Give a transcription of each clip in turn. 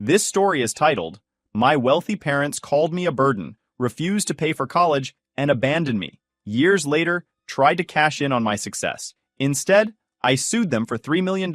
This story is titled, My Wealthy Parents Called Me a Burden, Refused to Pay for College, and Abandoned Me. Years later, tried to cash in on my success. Instead, I sued them for $3 million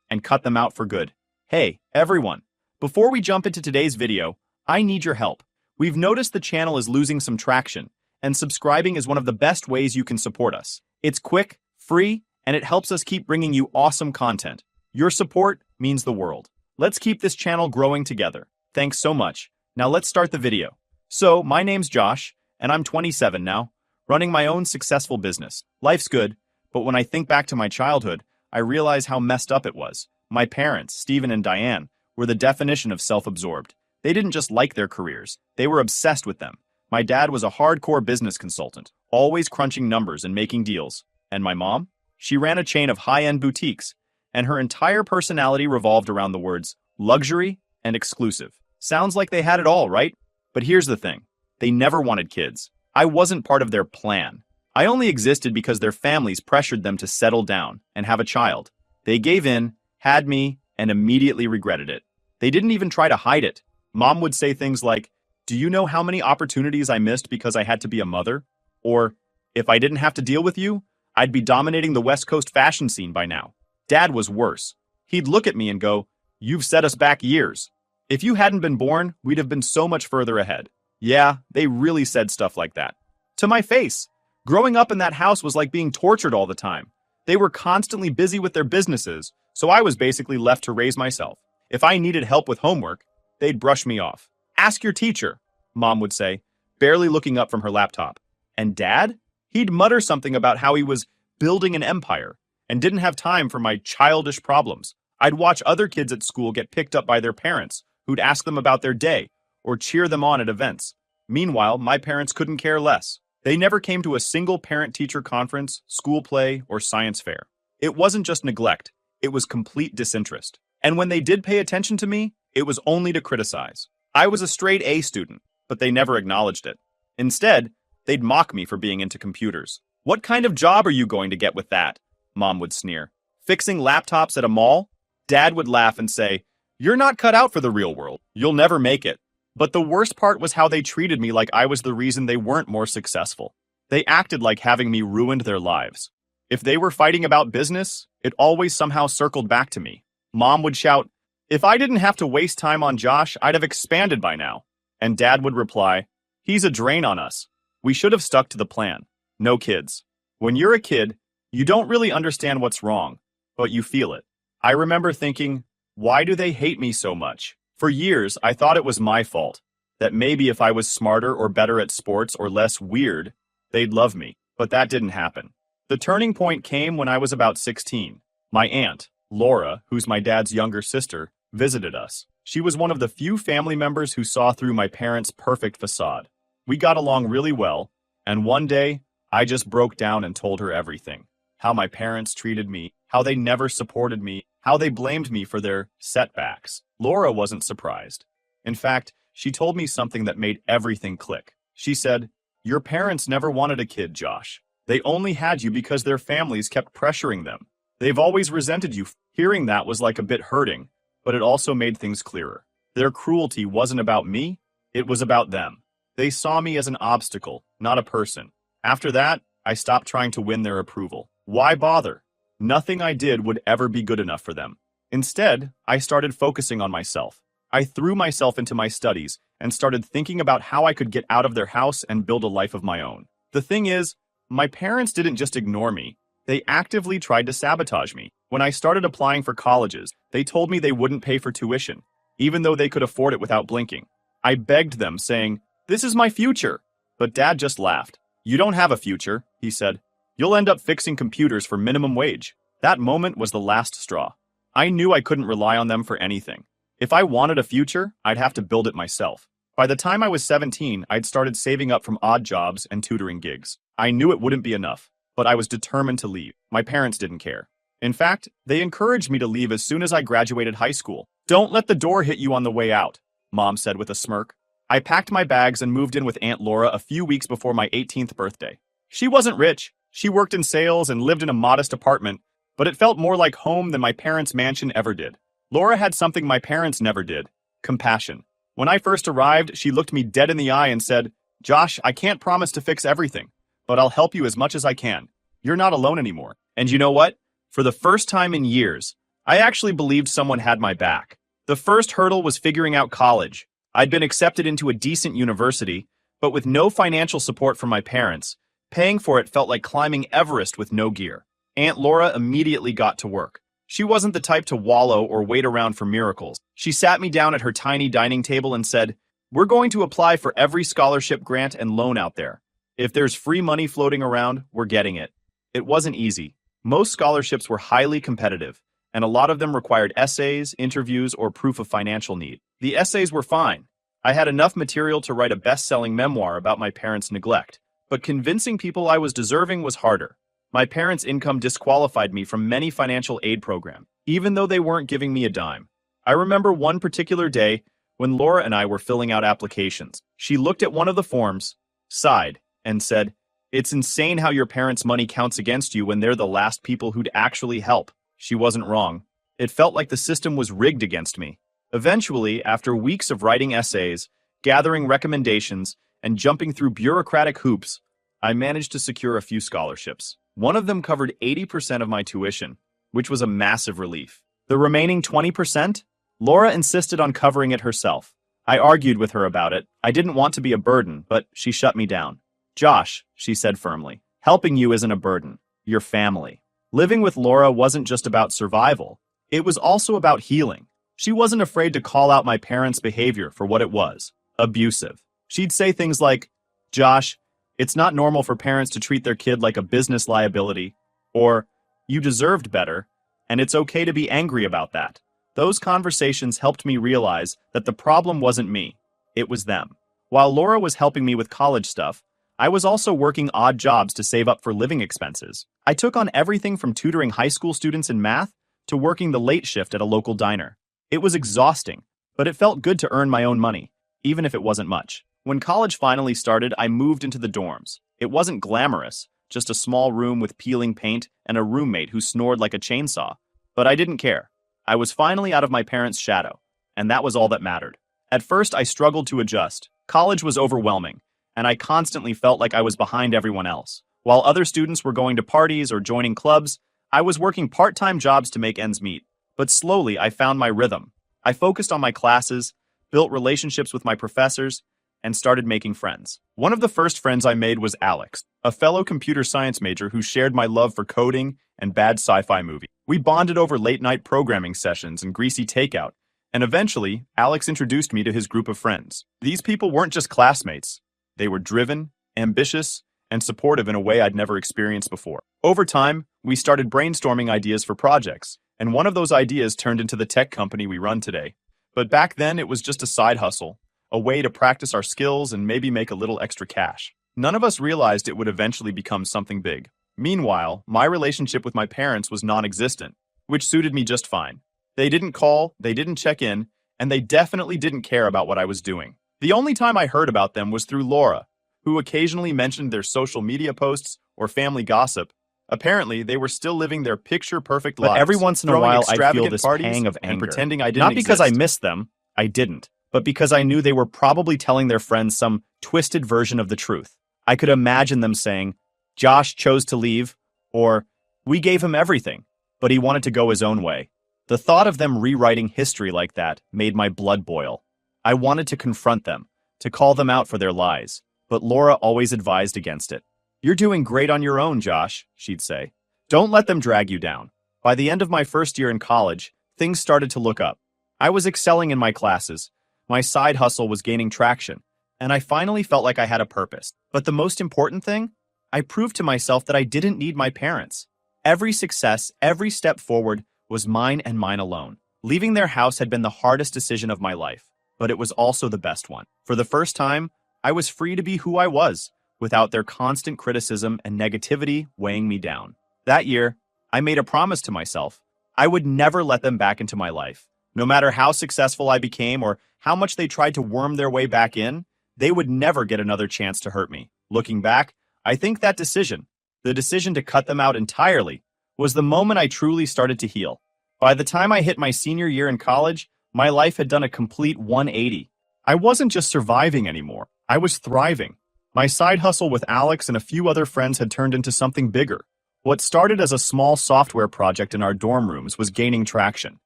and cut them out for good. Hey, everyone. Before we jump into today's video, I need your help. We've noticed the channel is losing some traction, and subscribing is one of the best ways you can support us. It's quick, free, and it helps us keep bringing you awesome content. Your support means the world. Let's keep this channel growing together. Thanks so much. Now let's start the video. So, my name's Josh, and I'm 27 now, running my own successful business. Life's good, but when I think back to my childhood, I realize how messed up it was. My parents, Stephen and Diane, were the definition of self-absorbed. They didn't just like their careers, they were obsessed with them. My dad was a hardcore business consultant, always crunching numbers and making deals. And my mom? She ran a chain of high-end boutiques, and her entire personality revolved around the words luxury and exclusive. Sounds like they had it all, right? But here's the thing. They never wanted kids. I wasn't part of their plan. I only existed because their families pressured them to settle down and have a child. They gave in, had me, and immediately regretted it. They didn't even try to hide it. Mom would say things like, "Do you know how many opportunities I missed because I had to be a mother?" Or, "If I didn't have to deal with you, I'd be dominating the West Coast fashion scene by now." Dad was worse. He'd look at me and go, "You've set us back years. If you hadn't been born, we'd have been so much further ahead." Yeah, they really said stuff like that. To my face. Growing up in that house was like being tortured all the time. They were constantly busy with their businesses, so I was basically left to raise myself. If I needed help with homework, they'd brush me off. "Ask your teacher," Mom would say, barely looking up from her laptop. And Dad? He'd mutter something about how he was building an empire and didn't have time for my childish problems. I'd watch other kids at school get picked up by their parents, who'd ask them about their day or cheer them on at events. Meanwhile, my parents couldn't care less. They never came to a single parent-teacher conference, school play, or science fair. It wasn't just neglect, it was complete disinterest. And when they did pay attention to me, it was only to criticize. I was a straight A student, but they never acknowledged it. Instead, they'd mock me for being into computers. "What kind of job are you going to get with that?" Mom would sneer. "Fixing laptops at a mall?" Dad would laugh and say, "You're not cut out for the real world. You'll never make it." But the worst part was how they treated me like I was the reason they weren't more successful. They acted like having me ruined their lives. If they were fighting about business, it always somehow circled back to me. Mom would shout, "If I didn't have to waste time on Josh, I'd have expanded by now." And Dad would reply, "He's a drain on us. We should have stuck to the plan. No kids." When you're a kid, you don't really understand what's wrong, but you feel it. I remember thinking, why do they hate me so much? For years, I thought it was my fault, that maybe if I was smarter or better at sports or less weird, they'd love me. But that didn't happen. The turning point came when I was about 16. My aunt, Laura, who's my dad's younger sister, visited us. She was one of the few family members who saw through my parents' perfect facade. We got along really well, and one day, I just broke down and told her everything. How my parents treated me, how they never supported me, how they blamed me for their setbacks. Laura wasn't surprised. In fact, she told me something that made everything click. She said, "Your parents never wanted a kid, Josh. They only had you because their families kept pressuring them. They've always resented you." Hearing that was like a bit hurting, but it also made things clearer. Their cruelty wasn't about me, it was about them. They saw me as an obstacle, not a person. After that, I stopped trying to win their approval. Why bother? Nothing I did would ever be good enough for them. Instead, I started focusing on myself. I threw myself into my studies and started thinking about how I could get out of their house and build a life of my own. The thing is, my parents didn't just ignore me, they actively tried to sabotage me. When I started applying for colleges, they told me they wouldn't pay for tuition, even though they could afford it without blinking. I begged them, saying, "This is my future." But Dad just laughed. "You don't have a future," he said. "You'll end up fixing computers for minimum wage." That moment was the last straw. I knew I couldn't rely on them for anything. If I wanted a future, I'd have to build it myself. By the time I was 17, I'd started saving up from odd jobs and tutoring gigs. I knew it wouldn't be enough, but I was determined to leave. My parents didn't care. In fact, they encouraged me to leave as soon as I graduated high school. "Don't let the door hit you on the way out," Mom said with a smirk. I packed my bags and moved in with Aunt Laura a few weeks before my 18th birthday. She wasn't rich. She worked in sales and lived in a modest apartment, but it felt more like home than my parents' mansion ever did. Laura had something my parents never did. Compassion. When I first arrived, she looked me dead in the eye and said, "Josh, I can't promise to fix everything, but I'll help you as much as I can. You're not alone anymore." And you know what? For the first time in years, I actually believed someone had my back. The first hurdle was figuring out college. I'd been accepted into a decent university, but with no financial support from my parents, paying for it felt like climbing Everest with no gear. Aunt Laura immediately got to work. She wasn't the type to wallow or wait around for miracles. She sat me down at her tiny dining table and said, "We're going to apply for every scholarship grant and loan out there. If there's free money floating around, we're getting it." It wasn't easy. Most scholarships were highly competitive, and a lot of them required essays, interviews, or proof of financial need. The essays were fine. I had enough material to write a best-selling memoir about my parents' neglect, but convincing people I was deserving was harder. My parents' income disqualified me from many financial aid programs, even though they weren't giving me a dime. I remember one particular day when Laura and I were filling out applications. She looked at one of the forms, sighed, and said, "It's insane how your parents' money counts against you when they're the last people who'd actually help." She wasn't wrong. It felt like the system was rigged against me. Eventually, after weeks of writing essays, gathering recommendations, and jumping through bureaucratic hoops, I managed to secure a few scholarships. One of them covered 80% of my tuition, which was a massive relief. The remaining 20%? Laura insisted on covering it herself. I argued with her about it. I didn't want to be a burden, but she shut me down. "Josh," she said firmly, "helping you isn't a burden. You're family." Living with Laura wasn't just about survival. It was also about healing. She wasn't afraid to call out my parents' behavior for what it was, abusive. She'd say things like, "Josh, it's not normal for parents to treat their kid like a business liability," or "You deserved better, and it's okay to be angry about that." Those conversations helped me realize that the problem wasn't me, it was them. While Laura was helping me with college stuff, I was also working odd jobs to save up for living expenses. I took on everything from tutoring high school students in math to working the late shift at a local diner. It was exhausting, but it felt good to earn my own money, even if it wasn't much. When college finally started, I moved into the dorms. It wasn't glamorous, just a small room with peeling paint and a roommate who snored like a chainsaw. But I didn't care. I was finally out of my parents' shadow, and that was all that mattered. At first, I struggled to adjust. College was overwhelming, and I constantly felt like I was behind everyone else. While other students were going to parties or joining clubs, I was working part-time jobs to make ends meet. But slowly, I found my rhythm. I focused on my classes, built relationships with my professors, and started making friends. One of the first friends I made was Alex, a fellow computer science major who shared my love for coding and bad sci-fi movies. We bonded over late-night programming sessions and greasy takeout, and eventually, Alex introduced me to his group of friends. These people weren't just classmates. They were driven, ambitious, and supportive in a way I'd never experienced before. Over time, we started brainstorming ideas for projects, and one of those ideas turned into the tech company we run today. But back then, it was just a side hustle, a way to practice our skills and maybe make a little extra cash. None of us realized it would eventually become something big. Meanwhile, my relationship with my parents was non-existent, which suited me just fine. They didn't call, they didn't check in, and they definitely didn't care about what I was doing. The only time I heard about them was through Laura, who occasionally mentioned their social media posts or family gossip. Apparently, they were still living their picture-perfect lives. But every once in a while, I feel this pang of anger. Pretending I didn't Not because I missed them, I didn't, but because I knew they were probably telling their friends some twisted version of the truth. I could imagine them saying, "Josh chose to leave," or "We gave him everything, but he wanted to go his own way." The thought of them rewriting history like that made my blood boil. I wanted to confront them, to call them out for their lies, but Laura always advised against it. "You're doing great on your own, Josh," she'd say. "Don't let them drag you down." By the end of my first year in college, things started to look up. I was excelling in my classes, my side hustle was gaining traction, and I finally felt like I had a purpose. But the most important thing? I proved to myself that I didn't need my parents. Every success, every step forward was mine and mine alone. Leaving their house had been the hardest decision of my life, but it was also the best one. For the first time, I was free to be who I was, without their constant criticism and negativity weighing me down. That year, I made a promise to myself. I would never let them back into my life. No matter how successful I became or how much they tried to worm their way back in, they would never get another chance to hurt me. Looking back, I think that decision, the decision to cut them out entirely, was the moment I truly started to heal. By the time I hit my senior year in college, My life had done a complete 180. I wasn't just surviving anymore. I was thriving. My side hustle with Alex and a few other friends had turned into something bigger. What started as a small software project in our dorm rooms was gaining traction.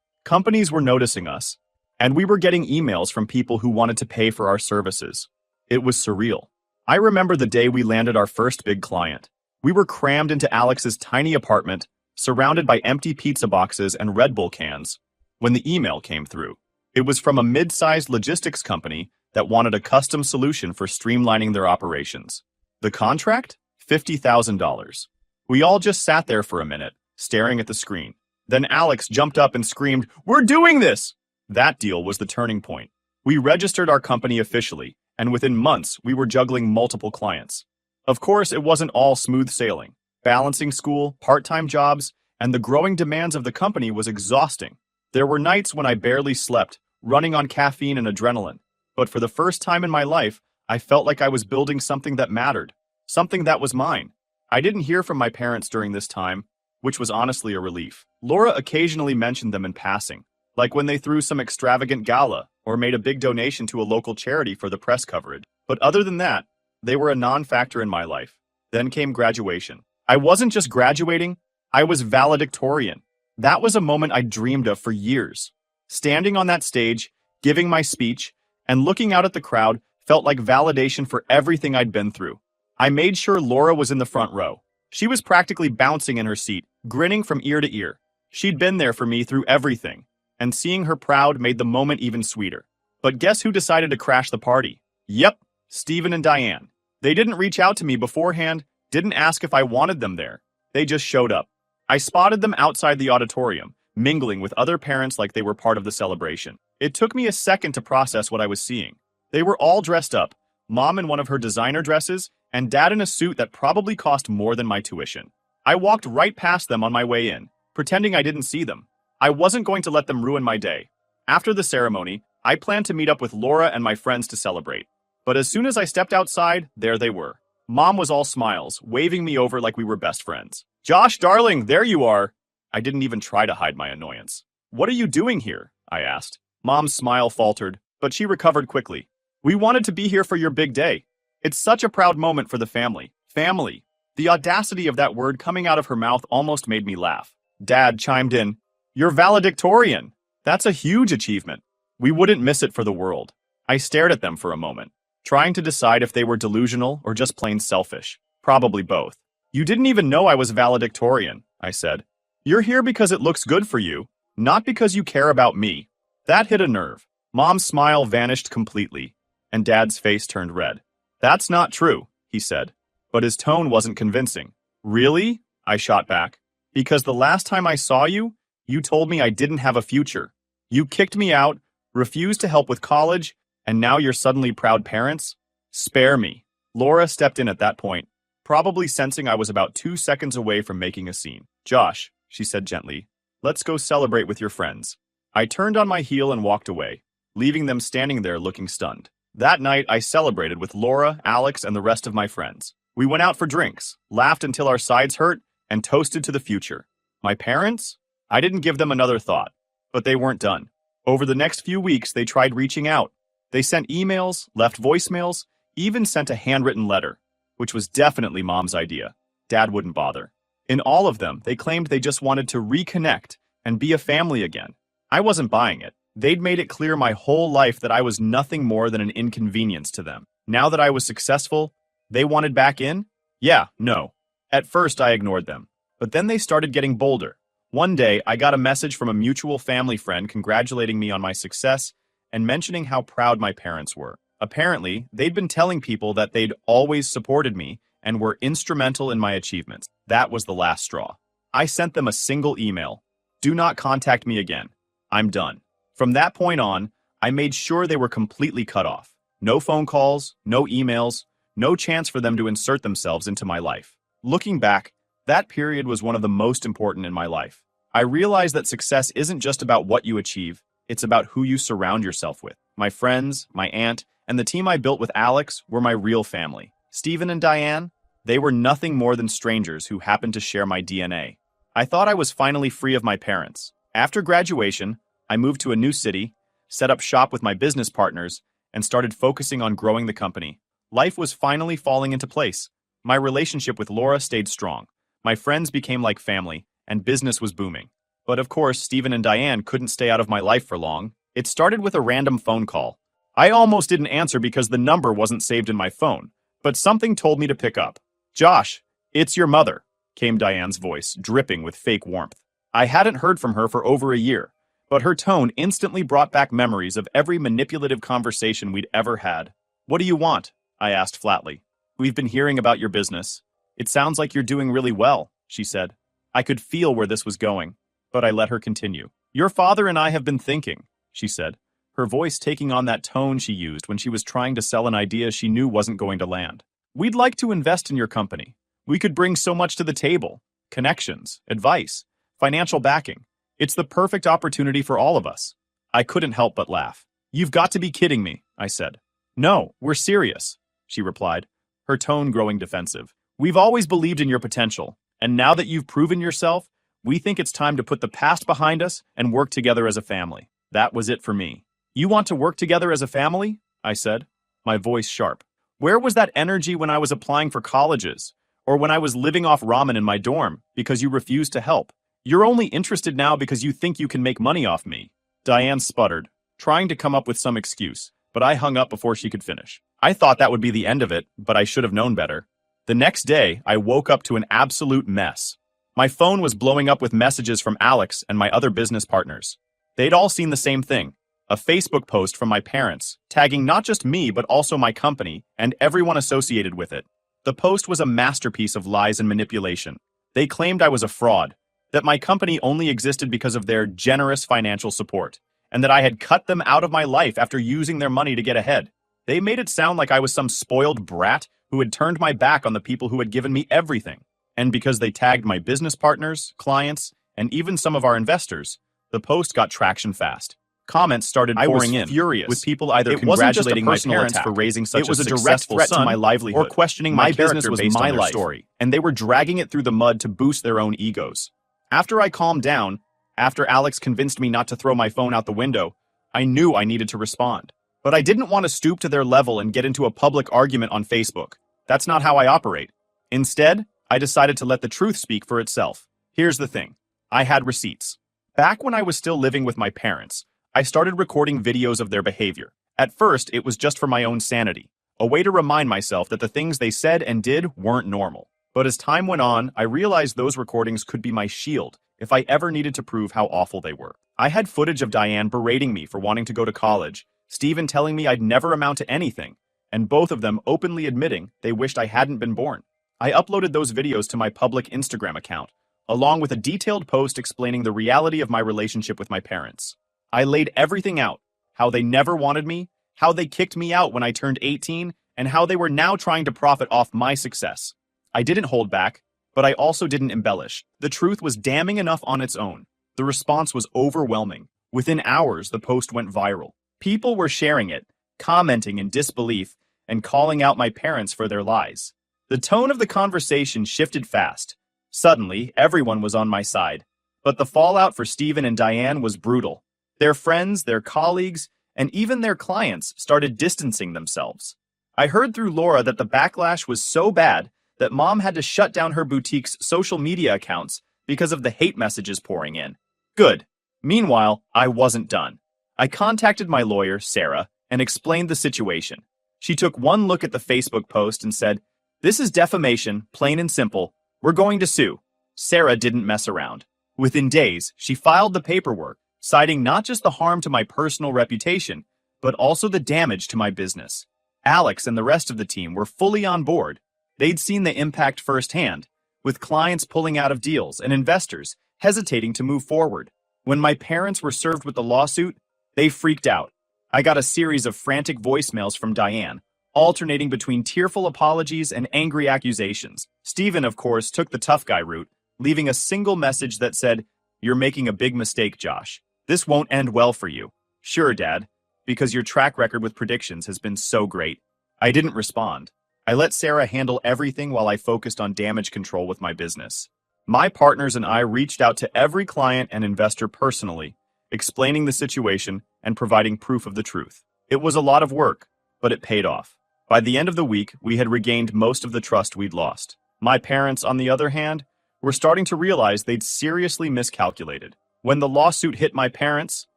Companies were noticing us, and we were getting emails from people who wanted to pay for our services. It was surreal. I remember the day we landed our first big client. We were crammed into Alex's tiny apartment, surrounded by empty pizza boxes and Red Bull cans, when the email came through. It was from a mid-sized logistics company that wanted a custom solution for streamlining their operations. The contract? $50,000. We all just sat there for a minute, staring at the screen. Then Alex jumped up and screamed, "We're doing this!" That deal was the turning point. We registered our company officially, and within months, we were juggling multiple clients. Of course, it wasn't all smooth sailing. Balancing school, part-time jobs, and the growing demands of the company was exhausting. There were nights when I barely slept, running on caffeine and adrenaline. But for the first time in my life, I felt like I was building something that mattered, something that was mine. I didn't hear from my parents during this time, which was honestly a relief. Laura occasionally mentioned them in passing, like when they threw some extravagant gala or made a big donation to a local charity for the press coverage. But other than that, they were a non-factor in my life. Then came graduation. I wasn't just graduating, I was valedictorian. That was a moment I dreamed of for years. Standing on that stage, giving my speech, and looking out at the crowd felt like validation for everything I'd been through. I made sure Laura was in the front row. She was practically bouncing in her seat, grinning from ear to ear. She'd been there for me through everything, and seeing her proud made the moment even sweeter. But guess who decided to crash the party? Yep, Steven and Diane. They didn't reach out to me beforehand, didn't ask if I wanted them there. They just showed up. I spotted them outside the auditorium, mingling with other parents like they were part of the celebration. It took me a second to process what I was seeing. They were all dressed up, Mom in one of her designer dresses, and Dad in a suit that probably cost more than my tuition. I walked right past them on my way in, pretending I didn't see them. I wasn't going to let them ruin my day. After the ceremony, I planned to meet up with Laura and my friends to celebrate. But as soon as I stepped outside, there they were. Mom was all smiles, waving me over like we were best friends. "Josh, darling, there you are." I didn't even try to hide my annoyance. "What are you doing here?" I asked. Mom's smile faltered, but she recovered quickly. "We wanted to be here for your big day. It's such a proud moment for the family." Family. The audacity of that word coming out of her mouth almost made me laugh. Dad chimed in, "You're valedictorian. That's a huge achievement. We wouldn't miss it for the world." I stared at them for a moment, trying to decide if they were delusional or just plain selfish. Probably both. "You didn't even know I was valedictorian," I said. "You're here because it looks good for you, not because you care about me." That hit a nerve. Mom's smile vanished completely, and Dad's face turned red. "That's not true," he said, but his tone wasn't convincing. "Really?" I shot back. "Because the last time I saw you, you told me I didn't have a future. You kicked me out, refused to help with college, and now you're suddenly proud parents? Spare me." Laura stepped in at that point, probably sensing I was about 2 seconds away from making a scene. "Josh," she said gently, "let's go celebrate with your friends." I turned on my heel and walked away, leaving them standing there looking stunned. That night, I celebrated with Laura, Alex, and the rest of my friends. We went out for drinks, laughed until our sides hurt, and toasted to the future. My parents? I didn't give them another thought, but they weren't done. Over the next few weeks, they tried reaching out. They sent emails, left voicemails, even sent a handwritten letter, which was definitely Mom's idea. Dad wouldn't bother. In all of them, they claimed they just wanted to reconnect and be a family again. I wasn't buying it. They'd made it clear my whole life that I was nothing more than an inconvenience to them. Now that I was successful, they wanted back in? Yeah, no. At first, I ignored them. But then they started getting bolder. One day, I got a message from a mutual family friend congratulating me on my success and mentioning how proud my parents were. Apparently, they'd been telling people that they'd always supported me and were instrumental in my achievements. That was the last straw. I sent them a single email. "Do not contact me again. I'm done." From that point on, I made sure they were completely cut off. No phone calls, no emails, no chance for them to insert themselves into my life. Looking back, that period was one of the most important in my life. I realized that success isn't just about what you achieve, it's about who you surround yourself with. My friends, my aunt, and the team I built with Alex were my real family. Steven and Diane, they were nothing more than strangers who happened to share my DNA. I thought I was finally free of my parents. After graduation, I moved to a new city, set up shop with my business partners, and started focusing on growing the company. Life was finally falling into place. My relationship with Laura stayed strong. My friends became like family, and business was booming. But of course, Stephen and Diane couldn't stay out of my life for long. It started with a random phone call. I almost didn't answer because the number wasn't saved in my phone, but something told me to pick up. "Josh, it's your mother," came Diane's voice, dripping with fake warmth. I hadn't heard from her for over a year, but her tone instantly brought back memories of every manipulative conversation we'd ever had. "What do you want?" I asked flatly. "We've been hearing about your business. It sounds like you're doing really well," she said. I could feel where this was going, but I let her continue. "Your father and I have been thinking," she said, her voice taking on that tone she used when she was trying to sell an idea she knew wasn't going to land. "We'd like to invest in your company. We could bring so much to the table. Connections, advice, financial backing. It's the perfect opportunity for all of us." I couldn't help but laugh. "You've got to be kidding me," I said. "No, we're serious," she replied, her tone growing defensive. "We've always believed in your potential, and now that you've proven yourself, we think it's time to put the past behind us and work together as a family." That was it for me. "You want to work together as a family?" I said, my voice sharp. Where was that energy when I was applying for colleges, or when I was living off ramen in my dorm because you refused to help? You're only interested now because you think you can make money off me. Diane sputtered, trying to come up with some excuse, but I hung up before she could finish. I thought that would be the end of it, but I should have known better. The next day, I woke up to an absolute mess. My phone was blowing up with messages from Alex and my other business partners. They'd all seen the same thing, a Facebook post from my parents, tagging not just me but also my company and everyone associated with it. The post was a masterpiece of lies and manipulation. They claimed I was a fraud, that my company only existed because of their generous financial support, and that I had cut them out of my life after using their money to get ahead. They made it sound like I was some spoiled brat who had turned my back on the people who had given me everything. And because they tagged my business partners, clients, and even some of our investors, the post got traction fast. Comments started pouring in, furious, with people either congratulating my parents for raising such a direct threat to my livelihood, or questioning my business was my life story, and they were dragging it through the mud to boost their own egos. After I calmed down, after Alex convinced me not to throw my phone out the window, I knew I needed to respond. But I didn't want to stoop to their level and get into a public argument on Facebook. That's not how I operate. Instead, I decided to let the truth speak for itself. Here's the thing. I had receipts. Back when I was still living with my parents, I started recording videos of their behavior. At first, it was just for my own sanity, a way to remind myself that the things they said and did weren't normal. But as time went on, I realized those recordings could be my shield if I ever needed to prove how awful they were. I had footage of Diane berating me for wanting to go to college, Stephen telling me I'd never amount to anything, and both of them openly admitting they wished I hadn't been born. I uploaded those videos to my public Instagram account, along with a detailed post explaining the reality of my relationship with my parents. I laid everything out, how they never wanted me, how they kicked me out when I turned 18, and how they were now trying to profit off my success. I didn't hold back, but I also didn't embellish. The truth was damning enough on its own. The response was overwhelming. Within hours, the post went viral. People were sharing it, commenting in disbelief, and calling out my parents for their lies. The tone of the conversation shifted fast. Suddenly, everyone was on my side. But the fallout for Stephen and Diane was brutal. Their friends, their colleagues, and even their clients started distancing themselves. I heard through Laura that the backlash was so bad that Mom had to shut down her boutique's social media accounts because of the hate messages pouring in. Good. Meanwhile, I wasn't done. I contacted my lawyer, Sarah, and explained the situation. She took one look at the Facebook post and said, "This is defamation, plain and simple. We're going to sue." Sarah didn't mess around. Within days, she filed the paperwork, citing not just the harm to my personal reputation, but also the damage to my business. Alex and the rest of the team were fully on board. They'd seen the impact firsthand, with clients pulling out of deals and investors hesitating to move forward. When my parents were served with the lawsuit, they freaked out. I got a series of frantic voicemails from Diane, alternating between tearful apologies and angry accusations. Stephen, of course, took the tough guy route, leaving a single message that said, "You're making a big mistake, Josh. This won't end well for you." "Sure, Dad, because your track record with predictions has been so great." I didn't respond. I let Sarah handle everything while I focused on damage control with my business. My partners and I reached out to every client and investor personally, explaining the situation and providing proof of the truth. It was a lot of work, but it paid off. By the end of the week, we had regained most of the trust we'd lost. My parents, on the other hand, were starting to realize they'd seriously miscalculated. When the lawsuit hit my parents,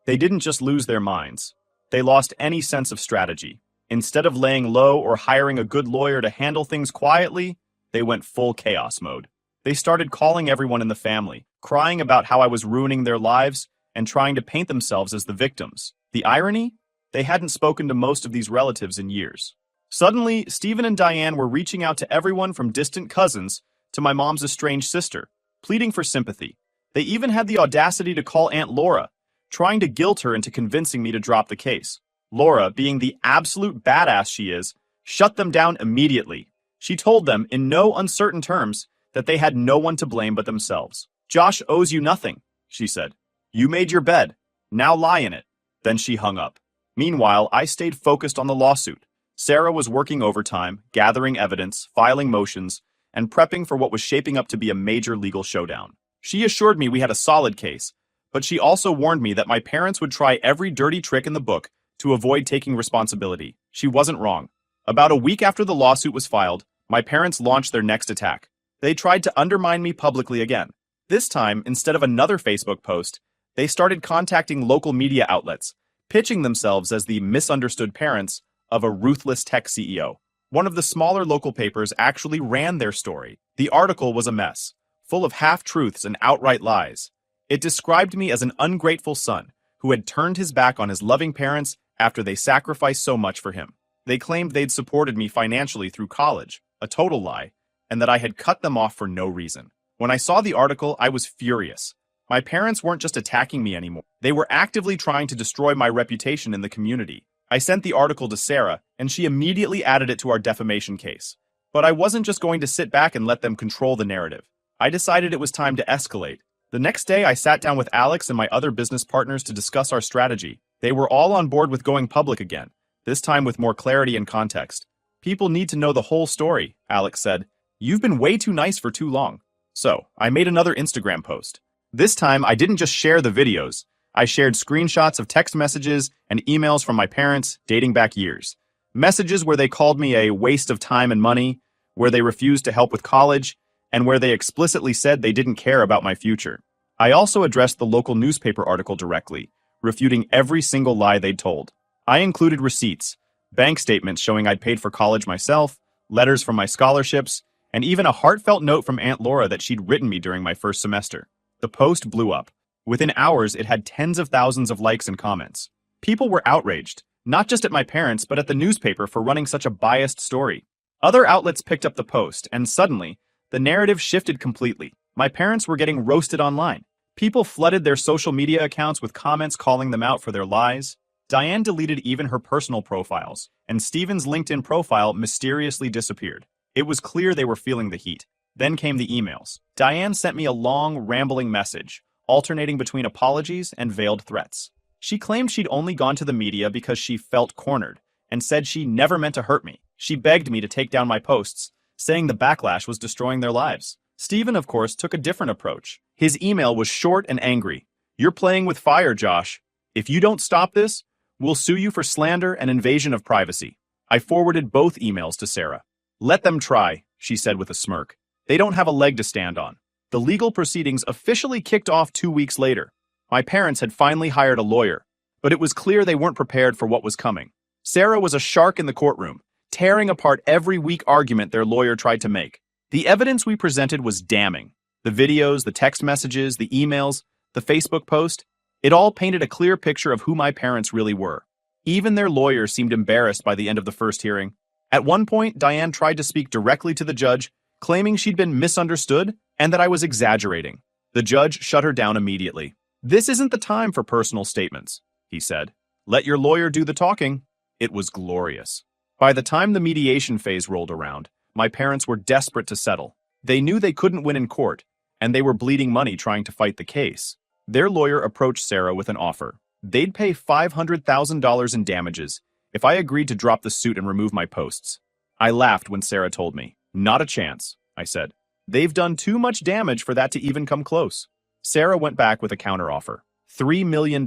they didn't just lose their minds. They lost any sense of strategy. Instead of laying low or hiring a good lawyer to handle things quietly, they went full chaos mode. They started calling everyone in the family, crying about how I was ruining their lives and trying to paint themselves as the victims. The irony? They hadn't spoken to most of these relatives in years. Suddenly, Stephen and Diane were reaching out to everyone from distant cousins to my mom's estranged sister, pleading for sympathy. They even had the audacity to call Aunt Laura, trying to guilt her into convincing me to drop the case. Laura, being the absolute badass she is, shut them down immediately. She told them, in no uncertain terms, that they had no one to blame but themselves. "Josh owes you nothing," she said. "You made your bed. Now lie in it." Then she hung up. Meanwhile, I stayed focused on the lawsuit. Sarah was working overtime, gathering evidence, filing motions, and prepping for what was shaping up to be a major legal showdown. She assured me we had a solid case, but she also warned me that my parents would try every dirty trick in the book to avoid taking responsibility. She wasn't wrong. About a week after the lawsuit was filed, my parents launched their next attack. They tried to undermine me publicly again. This time, instead of another Facebook post, they started contacting local media outlets, pitching themselves as the misunderstood parents of a ruthless tech CEO. One of the smaller local papers actually ran their story. The article was a mess, full of half-truths and outright lies. It described me as an ungrateful son who had turned his back on his loving parents after they sacrificed so much for him. They claimed they'd supported me financially through college, a total lie, and that I had cut them off for no reason. When I saw the article, I was furious. My parents weren't just attacking me anymore. They were actively trying to destroy my reputation in the community. I sent the article to Sarah, and she immediately added it to our defamation case. But I wasn't just going to sit back and let them control the narrative. I decided it was time to escalate. The next day, I sat down with Alex and my other business partners to discuss our strategy. They were all on board with going public again, this time with more clarity and context. "People need to know the whole story," Alex said. "You've been way too nice for too long." So, I made another Instagram post. This time, I didn't just share the videos. I shared screenshots of text messages and emails from my parents dating back years. Messages where they called me a waste of time and money, where they refused to help with college, and where they explicitly said they didn't care about my future. I also addressed the local newspaper article directly, refuting every single lie they'd told. I included receipts, bank statements showing I'd paid for college myself, letters from my scholarships, and even a heartfelt note from Aunt Laura that she'd written me during my first semester. The post blew up. Within hours, it had tens of thousands of likes and comments. People were outraged, not just at my parents, but at the newspaper for running such a biased story. Other outlets picked up the post, and suddenly, the narrative shifted completely. My parents were getting roasted online. People flooded their social media accounts with comments calling them out for their lies. Diane deleted even her personal profiles, and Stephen's LinkedIn profile mysteriously disappeared. It was clear they were feeling the heat. Then came the emails. Diane sent me a long, rambling message, alternating between apologies and veiled threats. She claimed she'd only gone to the media because she felt cornered, and said she never meant to hurt me. She begged me to take down my posts, saying the backlash was destroying their lives. Stephen, of course, took a different approach. His email was short and angry. "You're playing with fire, Josh. If you don't stop this, we'll sue you for slander and invasion of privacy." I forwarded both emails to Sarah. "Let them try," she said with a smirk. "They don't have a leg to stand on." The legal proceedings officially kicked off 2 weeks later. My parents had finally hired a lawyer, but it was clear they weren't prepared for what was coming. Sarah was a shark in the courtroom, tearing apart every weak argument their lawyer tried to make. The evidence we presented was damning. The videos, the text messages, the emails, the Facebook post, it all painted a clear picture of who my parents really were. Even their lawyer seemed embarrassed by the end of the first hearing. At one point, Diane tried to speak directly to the judge, claiming she'd been misunderstood and that I was exaggerating. The judge shut her down immediately. "This isn't the time for personal statements," he said. "Let your lawyer do the talking." It was glorious. By the time the mediation phase rolled around, my parents were desperate to settle. They knew they couldn't win in court, and they were bleeding money trying to fight the case. Their lawyer approached Sarah with an offer. They'd pay $500,000 in damages if I agreed to drop the suit and remove my posts. I laughed when Sarah told me. "Not a chance," I said. "They've done too much damage for that to even come close." Sarah went back with a counteroffer. $3 million.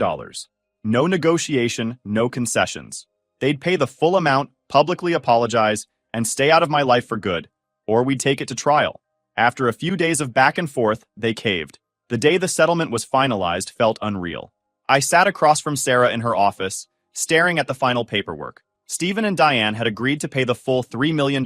No negotiation, no concessions. They'd pay the full amount, publicly apologize, and stay out of my life for good, or we'd take it to trial. After a few days of back and forth, they caved. The day the settlement was finalized felt unreal. I sat across from Sarah in her office, staring at the final paperwork. Stephen and Diane had agreed to pay the full $3 million,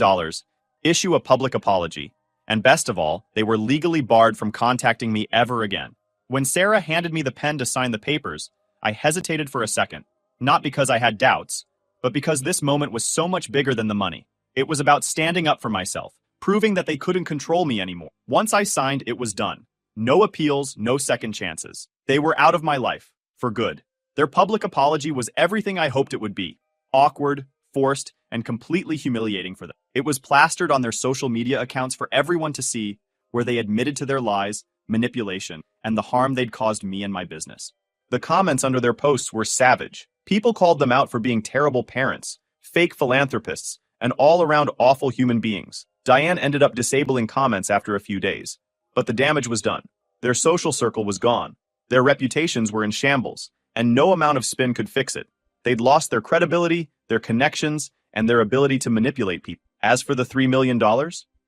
issue a public apology, and best of all, they were legally barred from contacting me ever again. When Sarah handed me the pen to sign the papers, I hesitated for a second, not because I had doubts, but because this moment was so much bigger than the money. It was about standing up for myself, proving that they couldn't control me anymore. Once I signed, it was done. No appeals, no second chances. They were out of my life, for good. Their public apology was everything I hoped it would be. Awkward, forced, and completely humiliating for them. It was plastered on their social media accounts for everyone to see, where they admitted to their lies, manipulation, and the harm they'd caused me and my business. The comments under their posts were savage. People called them out for being terrible parents, fake philanthropists, and all-around awful human beings. Diane ended up disabling comments after a few days. But the damage was done. Their social circle was gone. Their reputations were in shambles, and no amount of spin could fix it. They'd lost their credibility, their connections, and their ability to manipulate people. As for the $3 million,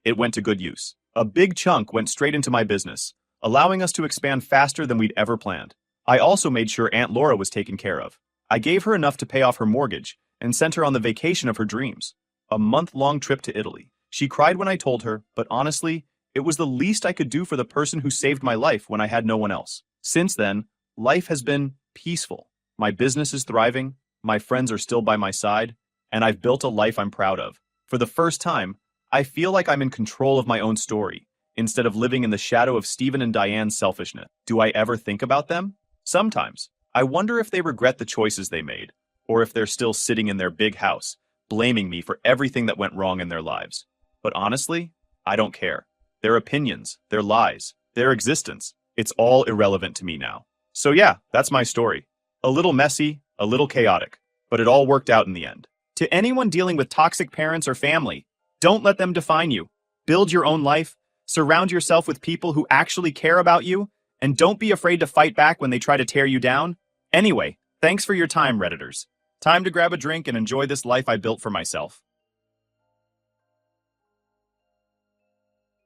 it went to good use. A big chunk went straight into my business, allowing us to expand faster than we'd ever planned. I also made sure Aunt Laura was taken care of. I gave her enough to pay off her mortgage and sent her on the vacation of her dreams, a month-long trip to Italy. She cried when I told her, but honestly, it was the least I could do for the person who saved my life when I had no one else. Since then, life has been peaceful. My business is thriving, my friends are still by my side, and I've built a life I'm proud of. For the first time, I feel like I'm in control of my own story, instead of living in the shadow of Stephen and Diane's selfishness. Do I ever think about them? Sometimes. I wonder if they regret the choices they made, or if they're still sitting in their big house, blaming me for everything that went wrong in their lives. But honestly, I don't care. Their opinions, their lies, their existence, it's all irrelevant to me now. So yeah, that's my story. A little messy, a little chaotic, but it all worked out in the end. To anyone dealing with toxic parents or family, don't let them define you. Build your own life, surround yourself with people who actually care about you, and don't be afraid to fight back when they try to tear you down. Anyway, thanks for your time, Redditors. Time to grab a drink and enjoy this life I built for myself.